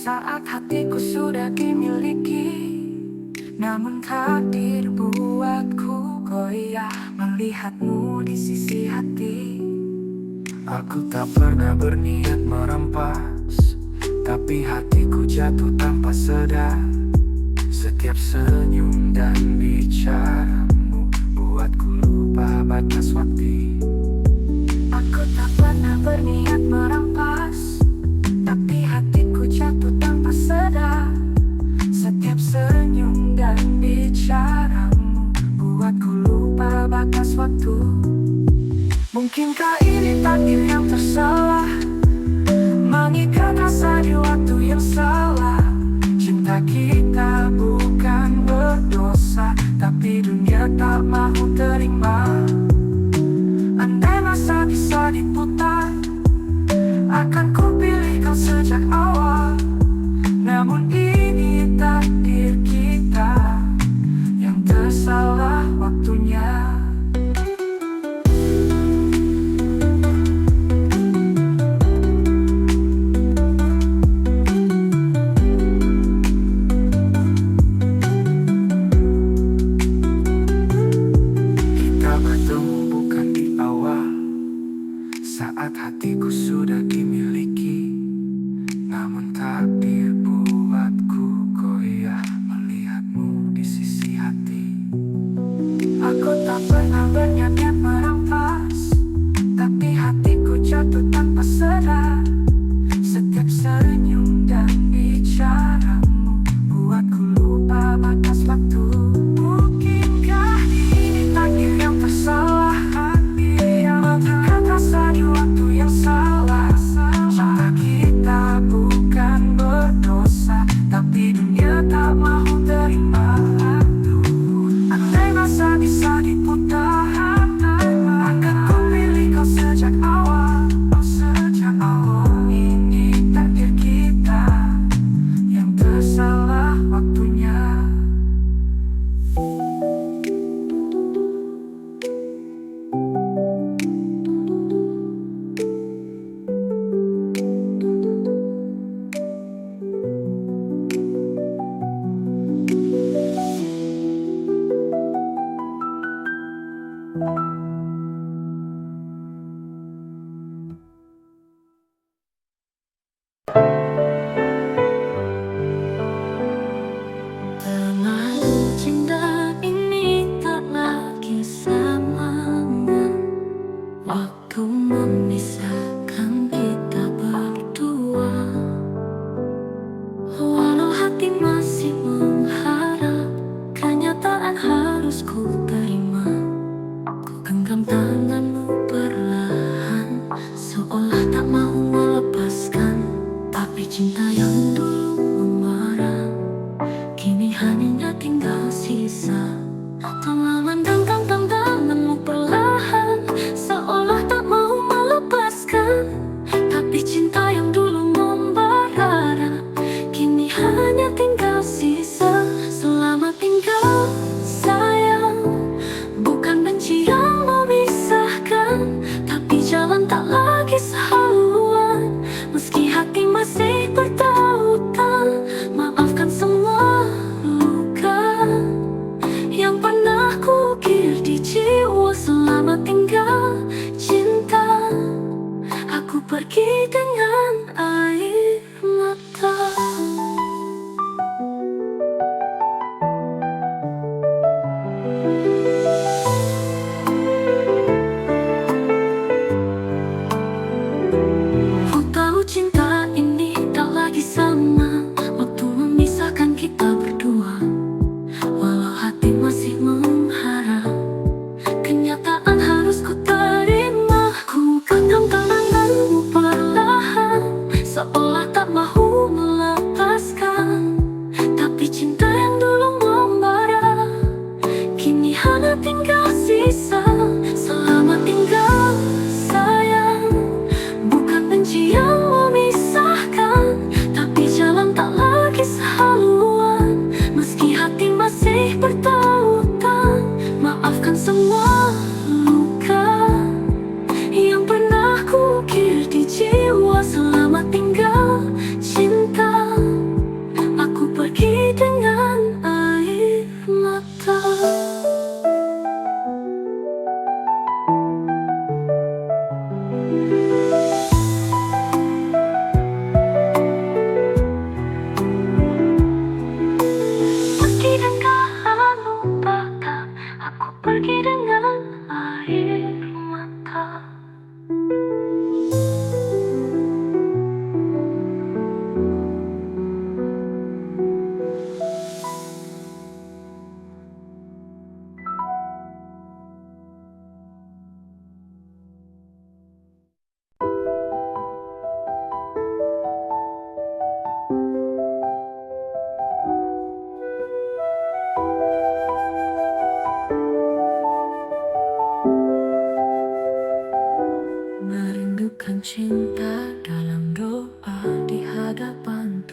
Saat hatiku sudah dimiliki, namun takdir buatku goyah melihatmu di sisi hati. Aku tak pernah berniat merampas, tapi hatiku jatuh tanpa sadar. Setiap senyum dan bicaramu buatku lupa batas waktu. Aku tak pernah berniat merampas, tapi hatiku jatuh tanpa sadar. Setiap senyum dan bicaramu buatku lupa batas waktu. Mungkinkah ini takdir yang tersalah, mengikat rasa di waktu yang salah. Cinta kita bukan berdosa, tapi dunia tak mau terima. Andai masa bisa diputar, akan ku pilih kau sejak awal. Namun ini takdir kita yang tersalah waktunya. Kita bertemu bukan di awal, saat hatiku sudah dimiliki, namun takdir buatku goyah melihatmu di sisi hati. Aku tak pernah berniat merampas, tapi hatiku jatuh tanpa sadar. Setiap senyum dan bicaramu buatku lupa batas waktu. Mungkinkah ini takdir yang tersalah, yang mengikat rasa di waktu yang salah. Cinta kita bukan berdosa, tapi dunia tak mau terima. Andai masa bisa diputar, akan ku pilih kau sejak awal. Ini takdir kita yang tersalah waktunya. Terlalu cinta ini tak lagi semangat. Waktu memisahkan kita berdua. Walau hati masih mengharap, kenyataan harus ku terima. Ku genggam tanganmu perlahan, seolah tak mau melepaskan. Tapi cinta yang dulu membara, kini hanya tinggal sisa. Telah mendangkang tanganmu perlahan, seolah tak mau melepaskan. Tapi cinta yang dulu membara, kini hanya tinggal sisa. Selamat tinggal sayang, bukan benci yang memisahkan, tapi jalan tak lagi sehaluan. Meski hati masih bertaut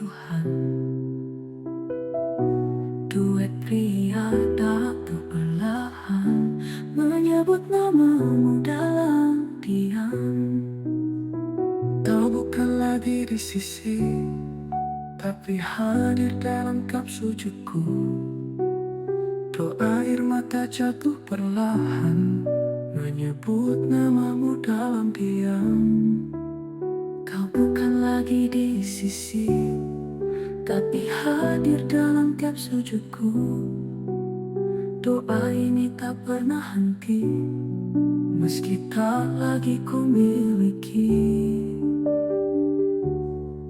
Tuhan. Duet pria tak perlahan menyebut namamu dalam diam. Kau bukan lagi di sisi, tapi hadir dalam kap sujudku. Doa air mata jatuh perlahan menyebut namamu dalam diam. Kau bukan lagi di sisi, tapi hadir dalam kap sujudku. Doa ini tak pernah henti, meski tak lagi ku miliki.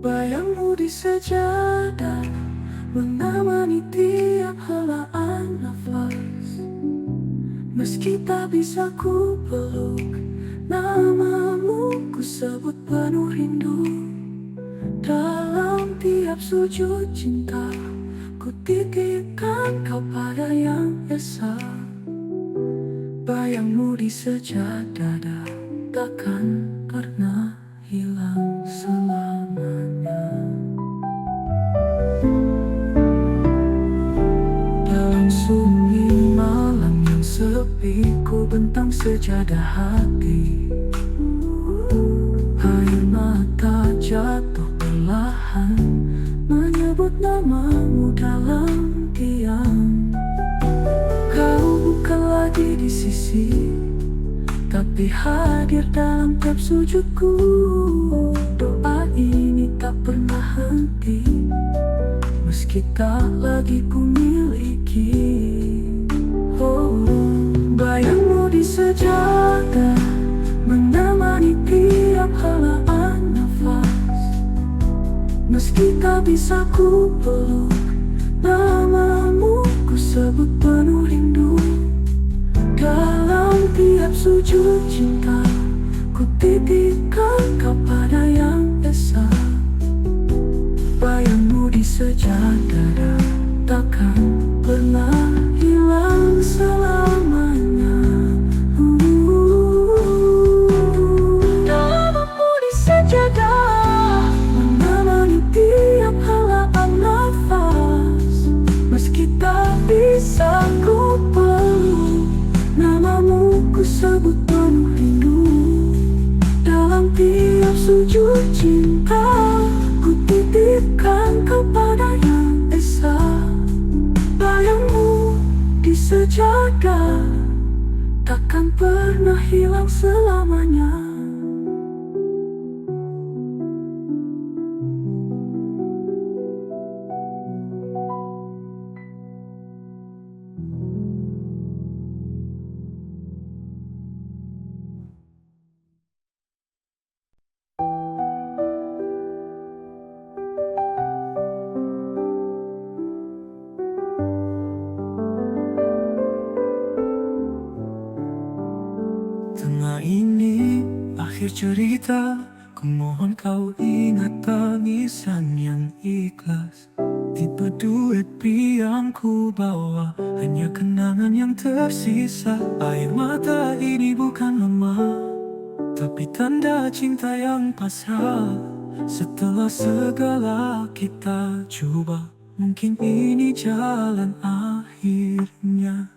Bayangmu di sejadah menemani tiap helaan nafas. Meski tak bisa ku peluk, namamu ku sebut penuh rindu. Dalam tiap sujud cinta, ku titipkan kau pada yang esa. Bayangmu di sejadah takkan pernah hilang selamanya. Dalam sunyi malam yang sepi, ku bentang sejadah hati. Air mata jatuh perlahan menyebut namamu dalam diam. Kau bukan lagi di sisi, tapi hadir dalam tiap sujudku. Doa ini tak pernah henti, meski tak lagi ku miliki. oh, bayangmu di sejadah menemani tiap helaan nafas. Meski tak bisa ku peluk, namamu ku sebut penuh rindu. Dalam tiap sujud cinta, ku titipkan kau pada yang esa. Bayangmu di sejadah takkan pernah hilang selamanya. Namamu di sejadah menemani tiap helaan nafas. Meski tak bisa ku peluk, namamu ku sebut penuh rindu. Dalam tiap sujud cinta, ku titipkan kau pada yang esa. Bayangmu di sejadah takkan pernah hilang selamanya. Tengah ini akhir cerita, ku mohon kau ingat tangisan yang ikhlas. Tipe duet yang ku bawa, hanya kenangan yang tersisa. Air mata ini bukan lemah, tapi tanda cinta yang pasrah. Setelah segala kita coba, mungkin ini jalan akhirnya.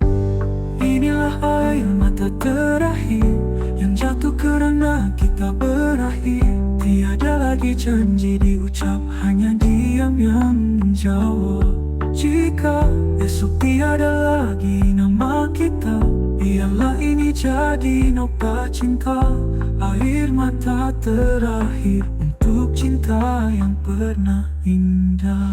Inilah air mata terakhir yang jatuh karena kita berakhir. Tiada lagi janji diucap, hanya diam yang menjawab. Jika esok tiada lagi nama kita, biarlah ini jadi noktah cinta. Air mata terakhir untuk cinta yang pernah indah.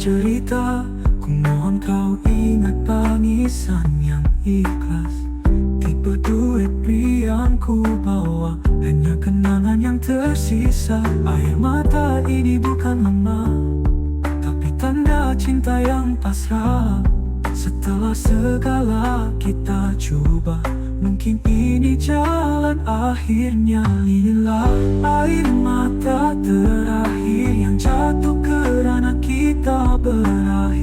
Cerita, ku mohon kau ingat tangisan yang ikhlas. Tipe duet yang ku bawa, hanya kenangan yang tersisa. Air mata ini bukan lemah, tapi tanda cinta yang pasrah. Setelah segala kita coba, mungkin ini jalan akhirnya. Inilah air mata terakhir yang jatuh karena kita berakhir.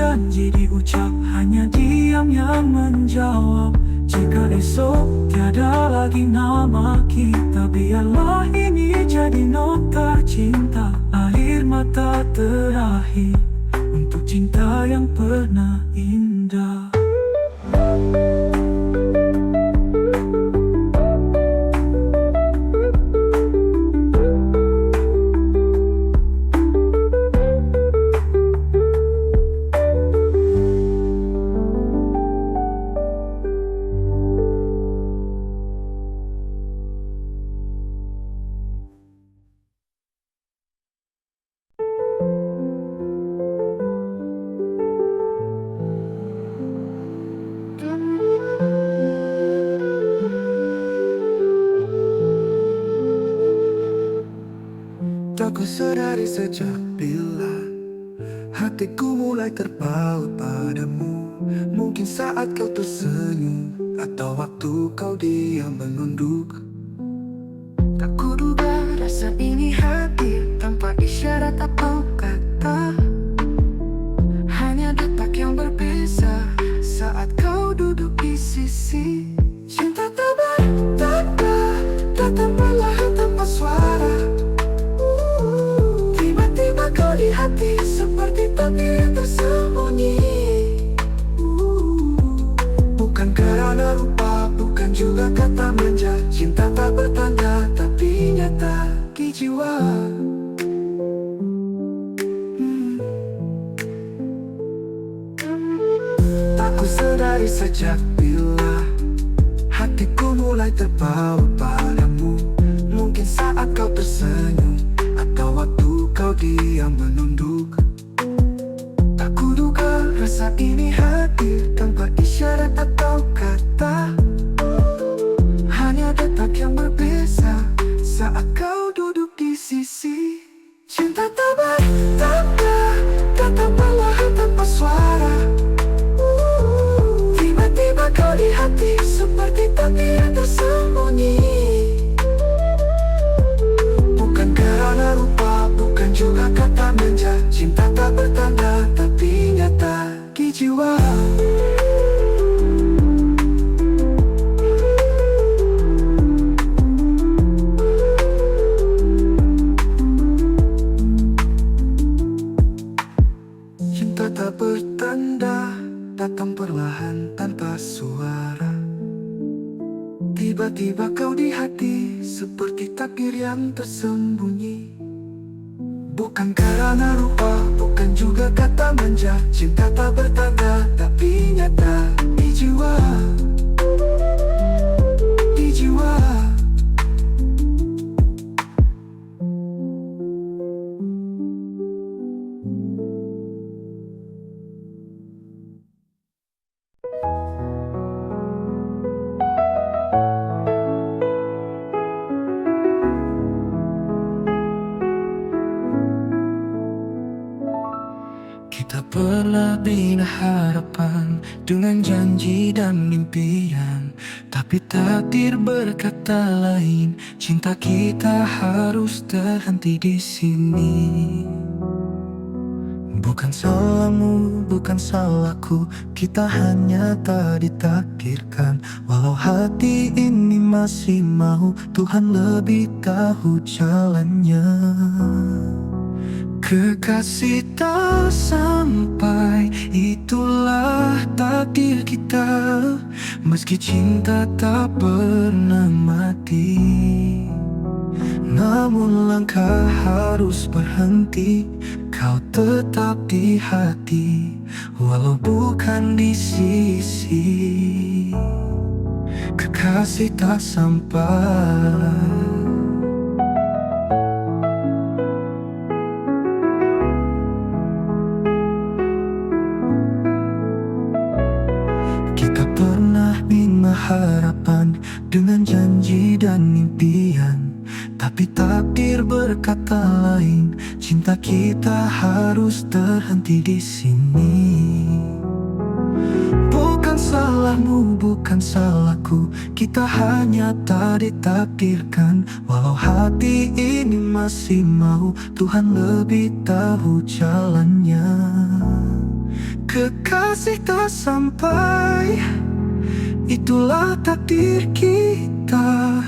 janji diucap, hanya diam yang menjawab. Jika esok tiada lagi nama kita, biarlah ini jadi nota cinta. Air mata terakhir untuk cinta yang pernah indah. Tak kusadari sejak bila hatiku mulai terpaut padamu. Mungkin saat kau tersenyum, atau waktu kau diam menunduk. Tak kuduga rasa ini hadir tanpa isyarat atau kata. Hanya detak yang berbeza saat kau duduk di sisi. Cinta tak bertanda, datang perlahan tanpa suara. Tiba-tiba kau di hati seperti takdir yang tersembunyi. Bukan karena rupa, bukan juga kata manja. Cinta tak bertanda, tapi nyata di jiwa. Tak kusadari sejak bila hatiku mulai terpaut padamu. Mungkin saat kau tersenyum, atau waktu kau diam menunduk. Tak kuduga rasa ini hadir tanpa isyarat atau kata. Hanya detak yang berbeza saat kau duduk di sisi. Cinta tak bertanda, datang perlahan tanpa suara. Tiba-tiba kau di hati seperti takdir yang tersembunyi. Bukan karena rupa, bukan juga kata manja. Cinta tak bertanda, tapi nyata di jiwa. Cinta tak bertanda, datang perlahan tanpa suara. Tiba-tiba kau di hati seperti takdir yang tersembunyi. Bukan karena rupa, bukan juga kata manja. Cinta tak bertanda, tapi nyata di jiwa. Di jiwa. Kita pernah bina harapan dengan janji dan impian, tapi takdir berkata lain. Cinta kita harus terhenti di sini. Bukan salahmu, bukan salahku, kita hanya tak ditakdirkan. Walau hati ini masih mau, Tuhan lebih tahu jalannya. Kekasih tak sampai, itulah takdir kita. Meski cinta tak pernah mati, namun langkah harus berhenti. Kau tetap di hati, walau bukan di sisi. Kekasih tak sampai. Harapan dengan janji dan impian, tapi takdir berkata lain. Cinta kita harus terhenti di sini. Bukan salahmu, bukan salahku, kita hanya tak ditakdirkan. Walau hati ini masih mau, Tuhan lebih tahu jalannya. Kekasih tak sampai, itulah takdir kita.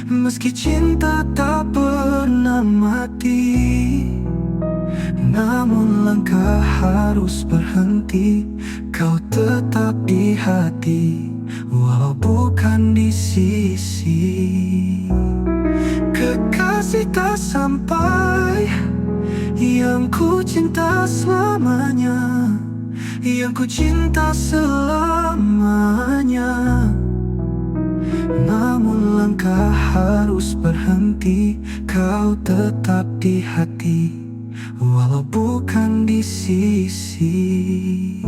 Meski cinta tak pernah mati, namun langkah harus berhenti. Kau tetap di hati, walau bukan di sisi. Kekasih tak sampai, yang ku cinta selamanya, yang ku cinta selamanya. Namun langkah harus berhenti. Kau tetap di hati, walau bukan di sisi.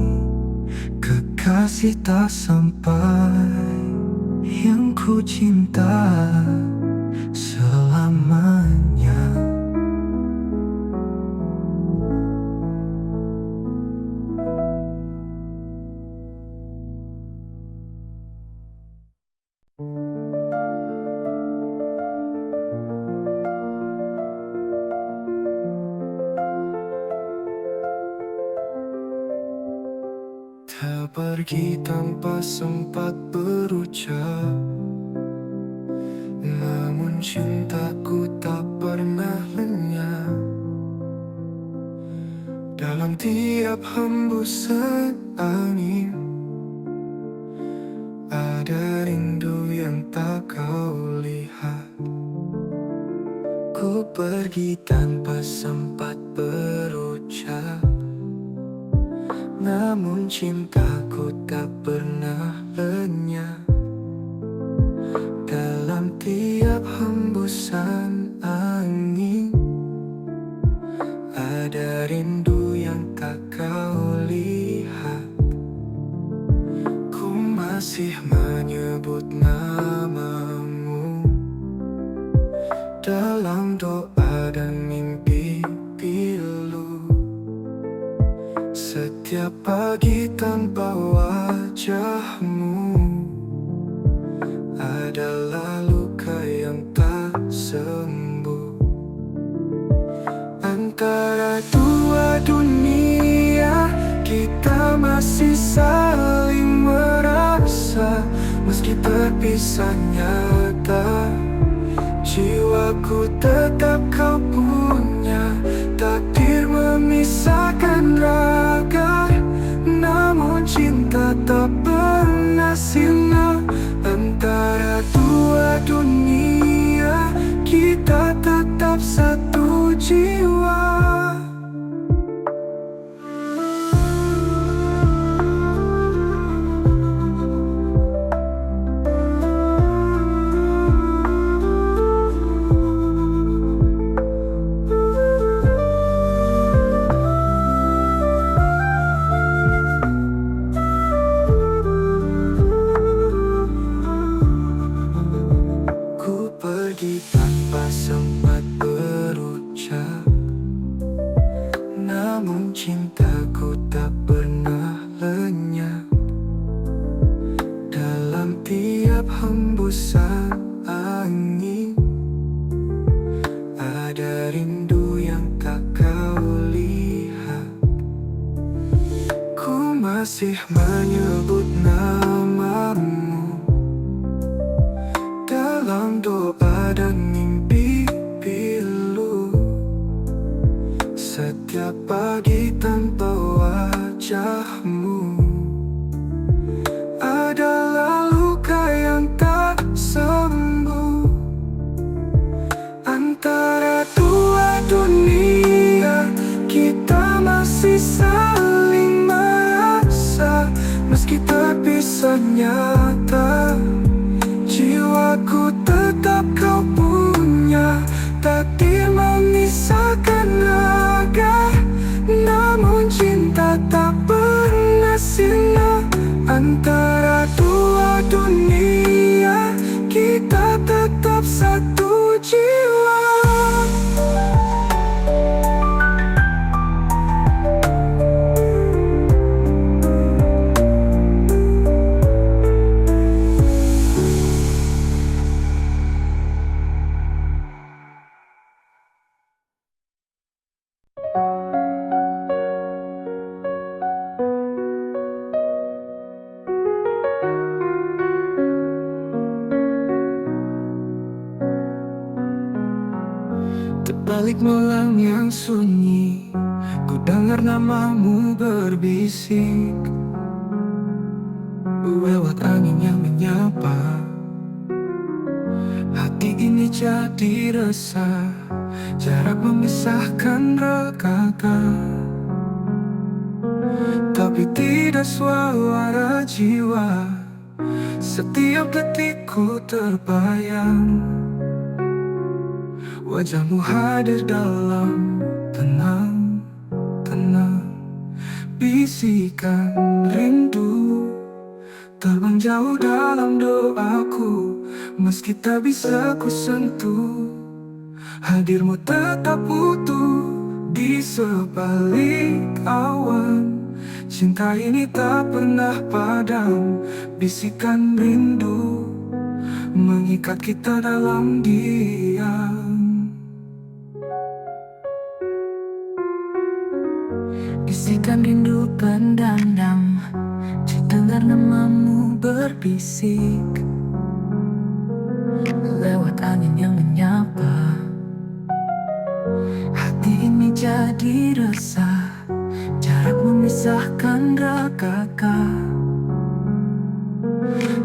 Kekasih tak sampai, yang ku cinta selamanya. Tak pergi tanpa sempat berucap, namun cintaku tak pernah lenyap. Dalam tiap hembusan angin, ada rindu yang tak kau lihat. Ku pergi tanpa sempat berucap, namun cintaku tak pernah lenyap. Dalam tiap hembusan angin, ada rindu yang tak kau lihat. Ku masih menyebut namamu dalam doa dan mimpi pilu. Setiap pagi tanpa wajahmu adalah luka yang tak sembuh. Antara dua dunia, kita masih saling merasa. Meski terpisah nyata, jiwaku tetap kau punya. Takdir memisahkan raga, namun cinta tak pernah sirna. Antara dua dunia, kita tetap satu jiwa. Pergi tanpa sempat berucap, namun cintaku tak pernah lenyap. Dalam tiap hembusan angin, ada rindu yang tak kau lihat. Ku masih menyebut namamu dalam doa dan mimpi pilu. Setiap pagi tanpa wajahmu adalah luka yang tak sembuh. Antara dua dunia, kita masih saling merasa. Meski terpisah nyata, jiwaku tetap kau punya. Takdir memisahkan raga, namun cinta tak pernah langit malam yang sunyi, ku dengar namamu berbisik lewat angin yang menyapa. Hati ini jadi resah, jarak memisahkan ragaka. Tapi tidak suara jiwa, setiap detikku terbayang. Wajahmu hadir dalam tenang, tenang. Bisikan rindu terbang jauh dalam doaku, meski tak bisa ku sentuh. Hadirmu tetap utuh di sebalik awan. Cinta ini tak pernah padam, bisikan rindu mengikat kita dalam diam. Bisikan rindu pendam, dengar namamu berbisik lewat angin yang menyapa. Hati ini jadi resah, jarak memisahkan ragaka.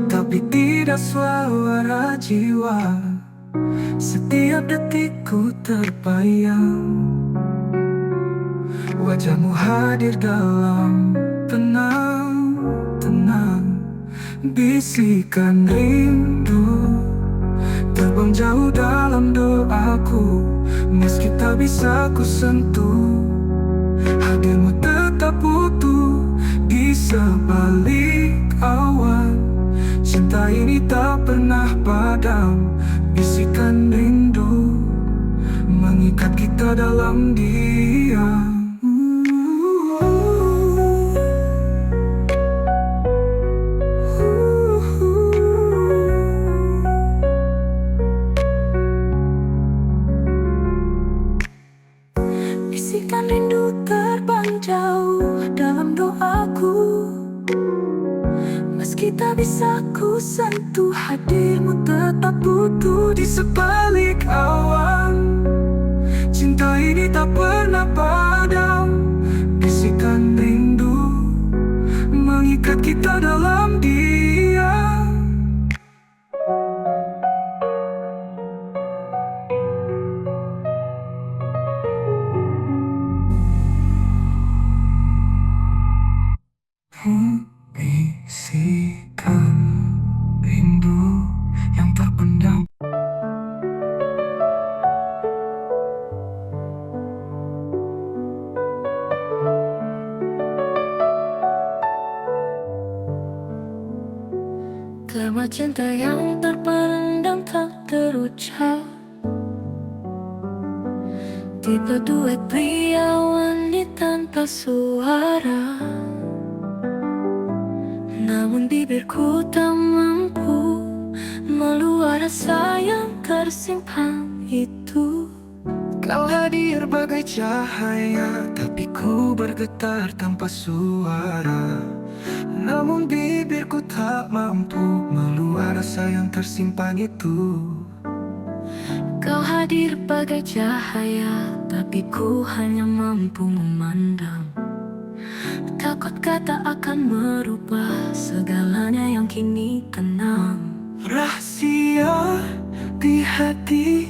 Tapi tidak suara jiwa, setiap detikku terbayang. Wajahmu hadir dalam tenang, tenang. Bisikan rindu terbang jauh dalam doaku, meski tak bisa ku sentuh. Hadirmu tetap utuh di sebalik awan. Cinta ini tak pernah padam, bisikan rindu mengikat kita dalam diam. Bisikan rindu terbang jauh dalam doaku, meski tak bisa ku sentuh. Hadirmu tetap utuh di sebalik awan. Cinta ini tak pernah padam, bisikan rindu mengikat kita dalam diam. Bisikan rindu yang terpendam. Kema cinta yang terpendam tak terucap, tipe duet pria wanita tanpa suara. Namun bibirku tak mampu meluap rasa yang tersimpan itu. Kau hadir bagai cahaya, tapi ku bergetar tanpa suara. Namun bibirku tak mampu meluap rasa yang tersimpan itu. Kau hadir bagai cahaya, tapi ku hanya mampu memandang. Takut kata akan merubah segalanya yang kini tenang. Rahasia di hati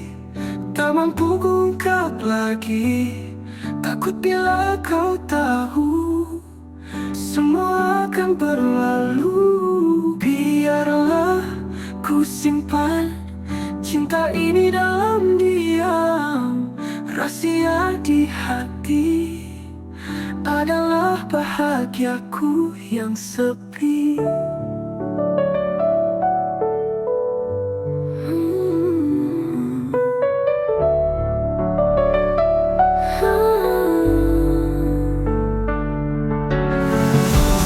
tak mampu kuungkap lagi. Takut bila kau tahu semua akan berlalu. Biarlah ku simpan cinta ini dalam diam. Rahasia di hati adalah bahagiaku yang sepi.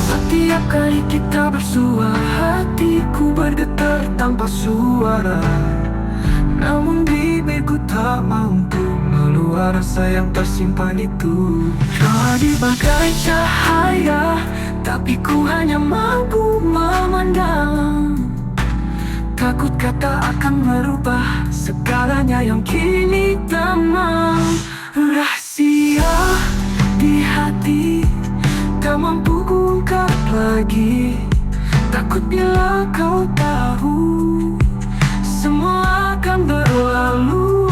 Setiap kali kita bersua, hatiku bergetar tanpa suara. Namun bibirku tak mampu meluap rasa yang tersimpan itu. Kau hadir bagai cahaya, tapi ku hanya mampu memandang. Takut kata akan merubah segalanya yang kini tenang. Rahasia di hati tak mampu kuungkap lagi. Takut bila kau tahu semua akan berlalu.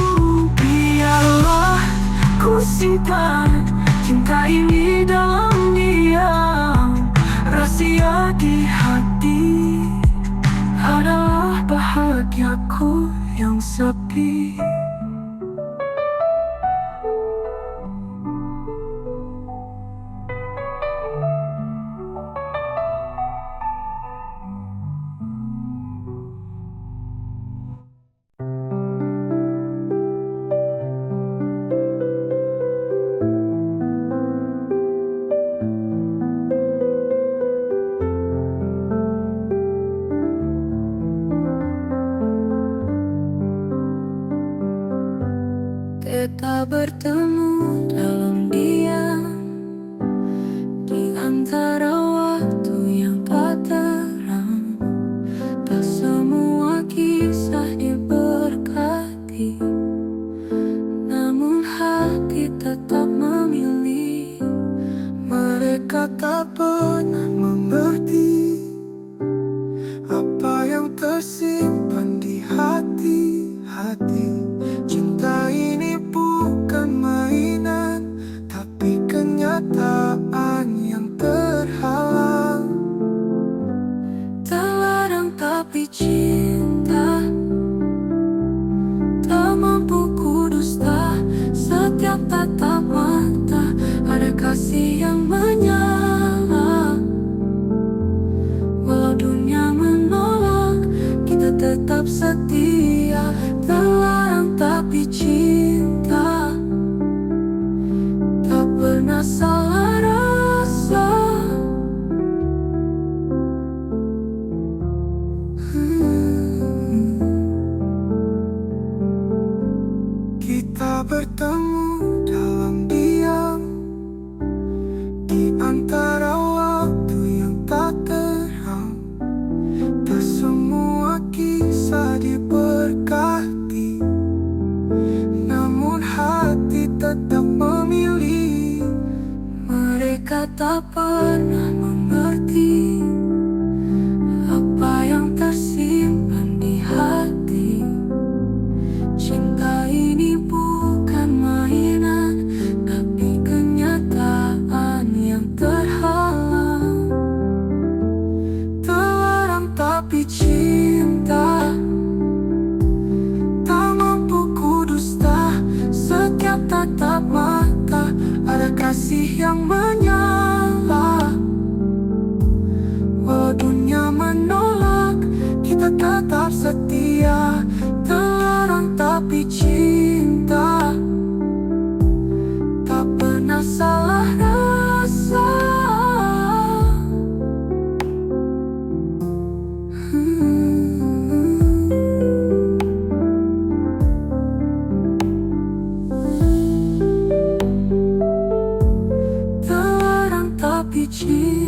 Biarlah ku simpan cinta ini dalam diam. Rahasia di hati adalah bahagiaku yang sepi. Kita bertemu dalam diam di antara waktu yang tak terang. Tak semua kisah diberkati, namun hati tetap memilih. Mereka tak pernah mengerti apa yang tersimpan di hati-hati. Cinta ini bukan mainan, tapi kenyataan yang terhalang. Terlarang tapi cinta tak mampu kudusta. Setiap tatap mata ada kasih yang menyala. Walau dunia menolak, kita tetap setia. Terlarang tapi cinta tak pernah salah rasa. Kita bertemu dalam diam di antara waktu yang tak terang. Tak semua kisah diberkati, namun hati tetap memilih. Mereka tak pernah mengerti apa yang tersimpan di hati. Cinta ini bukan mainan, tapi kenyataan yang terhalang. Terlarang tapi cinta tak mampu kudusta. Setiap tatap mata ada kasih yang menyala. Walau dunia menolak, kita tetap setia. Terlarang tapi cinta tak pernah salah rasa. Terlarang tapi cinta